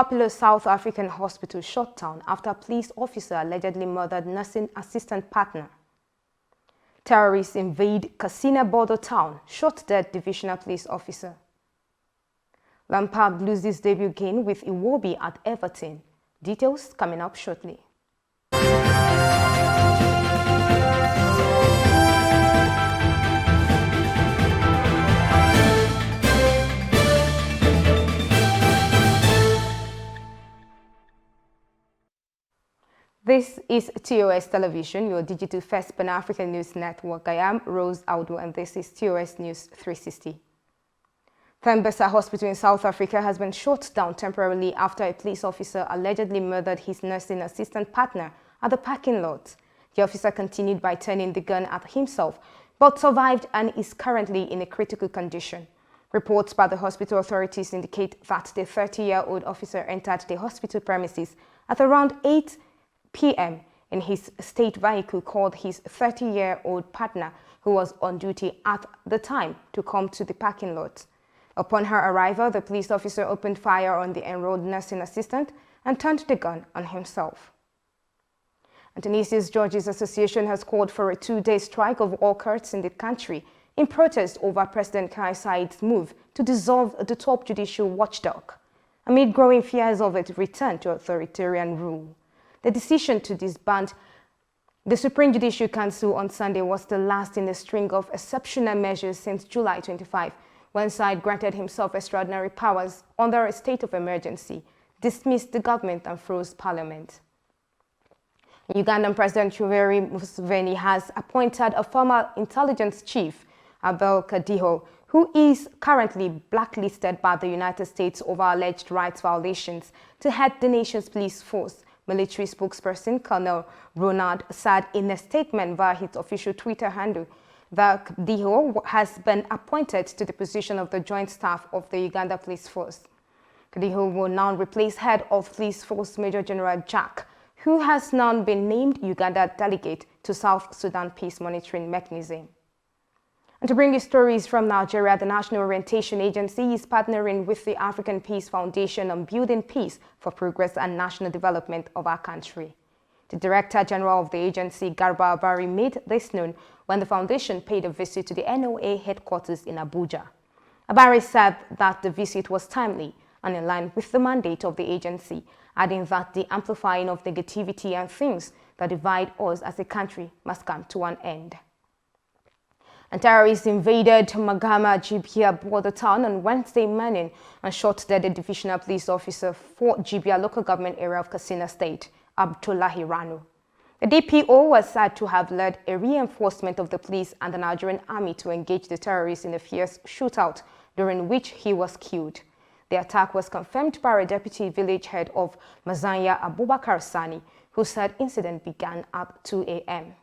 popular South African hospital shut down after a police officer allegedly murdered nursing assistant partner. Terrorists invade Katsina border town, shot dead Divisional police officer. Lampard loses debut game with Iwobi at Everton. Details coming up shortly. This is TOS Television, your digital first Pan-African news network. I am Rose Audu and this is TOS News 360. Tembisa Hospital in South Africa has been shut down temporarily after a police officer allegedly murdered his nursing assistant partner at the parking lot. The officer continued by turning the gun at himself, but survived and is currently in a critical condition. Reports by the hospital authorities indicate that the 30-year-old officer entered the hospital premises at around 8 p.m. in his state vehicle called his 30-year-old partner, who was on duty at the time, to come to the parking lot. Upon her arrival, the police officer opened fire on the enrolled nursing assistant and turned the gun on himself. And Tunisia's Judges Association has called for a 2-day strike of all courts in the country in protest over President Kais Saied's move to dissolve the top judicial watchdog, amid growing fears of its return to authoritarian rule. The decision to disband the Supreme Judicial Council on Sunday was the last in a string of exceptional measures since July 25, when Said granted himself extraordinary powers under a state of emergency, dismissed the government and froze parliament. Ugandan President Yoweri Museveni has appointed a former intelligence chief, Abel Kadiho, who is currently blacklisted by the United States over alleged rights violations, to head the nation's police force. Military spokesperson Colonel Ronald said in a statement via his official Twitter handle that Kadiho has been appointed to the position of the Joint Staff of the Uganda Police Force. Kadiho will now replace head of Police Force Major General Jack, who has now been named Uganda delegate to South Sudan Peace Monitoring Mechanism. And to bring you stories from Nigeria, the National Orientation Agency is partnering with the African Peace Foundation on building peace for progress and national development of our country. The Director General of the agency, Garba Abari, made this known when the foundation paid a visit to the NOA headquarters in Abuja. Abari said that the visit was timely and in line with the mandate of the agency, adding that the amplifying of negativity and things that divide us as a country must come to an end. And terrorists invaded Magama Jibia border town on Wednesday morning and shot dead a divisional police officer for Jibia local government area of Katsina State, Abdullahi Ranu. The DPO was said to have led a reinforcement of the police and the Nigerian army to engage the terrorists in a fierce shootout, during which he was killed. The attack was confirmed by a deputy village head of Mazanya, Abubakar Sani, who said incident began at 2 a.m.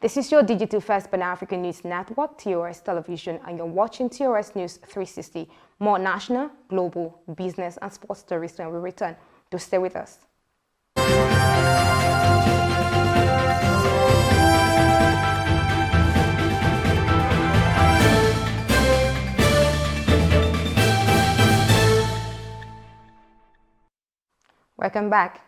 This is your digital first Pan-African news network, TOS Television, and you're watching TOS News 360. More national, global, business, and sports stories when we return. Do stay with us. Welcome back.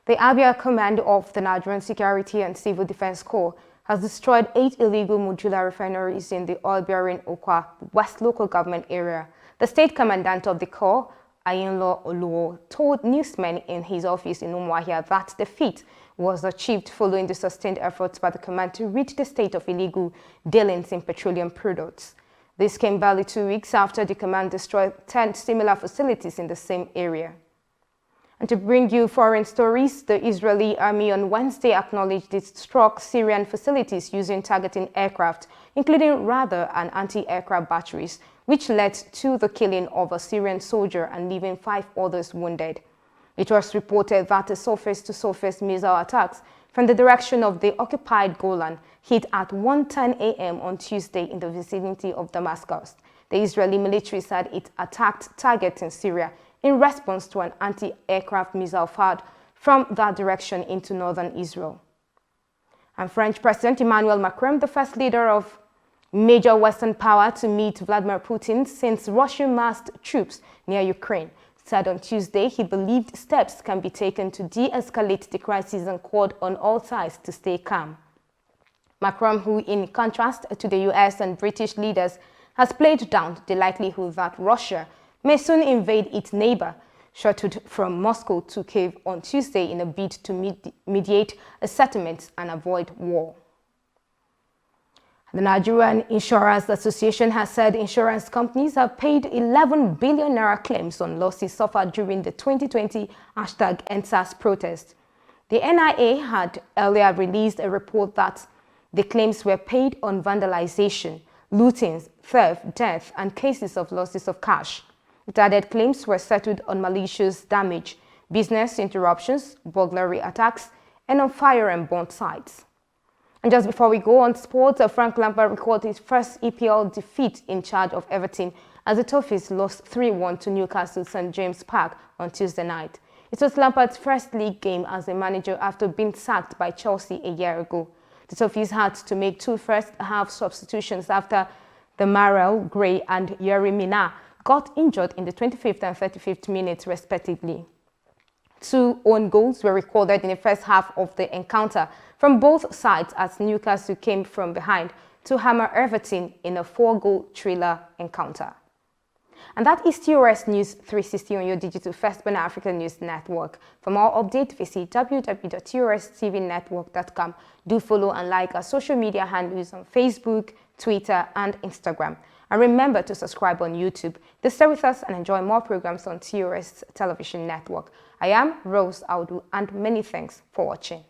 The Abia Command of the Nigerian Security and Civil Defense Corps has destroyed 8 illegal modular refineries in the oil-bearing Okwa West local government area. The state commandant of the Corps, Ayinlo Oluo, told newsmen in his office in Umuahia that the feat was achieved following the sustained efforts by the command to rid the state of illegal dealings in petroleum products. This came barely 2 weeks after the command destroyed 10 similar facilities in the same area. And to bring you foreign stories, the Israeli army on Wednesday acknowledged it struck Syrian facilities using targeting aircraft, including radar and anti-aircraft batteries, which led to the killing of a Syrian soldier and leaving 5 others wounded. It was reported that a surface-to-surface missile attacks from the direction of the occupied Golan hit at 1:10 a.m. on Tuesday in the vicinity of Damascus. The Israeli military said it attacked targets in Syria in response to an anti-aircraft missile fired from that direction into northern Israel. And French President Emmanuel Macron, the first leader of major Western power to meet Vladimir Putin since Russia massed troops near Ukraine, said on Tuesday he believed steps can be taken to de-escalate the crisis and called on all sides to stay calm. Macron, who in contrast to the US and British leaders, has played down the likelihood that Russia may soon invade its neighbor, shuttled from Moscow to Kyiv on Tuesday in a bid to mediate a settlement and avoid war. The Nigerian Insurance Association has said insurance companies have paid 11 billion naira claims on losses suffered during the 2020 #EndSARS protest. The NIA had earlier released a report that the claims were paid on vandalization, lootings, theft, death, and cases of losses of cash. It added claims were settled on malicious damage, business interruptions, burglary attacks, and on fire and burnt sites. And just before we go on sports, Frank Lampard recorded his first EPL defeat in charge of Everton as the Toffees lost 3-1 to Newcastle St James Park on Tuesday night. It was Lampard's first league game as a manager after being sacked by Chelsea a year ago. The Toffees had to make 2 first-half substitutions after the Marel, Gray and Yeri Mina got injured in the 25th and 35th minutes respectively. 2 own goals were recorded in the first half of the encounter from both sides as Newcastle came from behind to hammer Everton in a 4-goal thriller encounter. And that is TOS News 360 on your digital first Pan-African News Network. For more updates, visit www.TOSTVNetwork.com. Do follow and like our social media handles on Facebook, Twitter, and Instagram. And remember to subscribe on YouTube. Stay with us and enjoy more programs on TOS Television Network. I am Rose Audu, and many thanks for watching.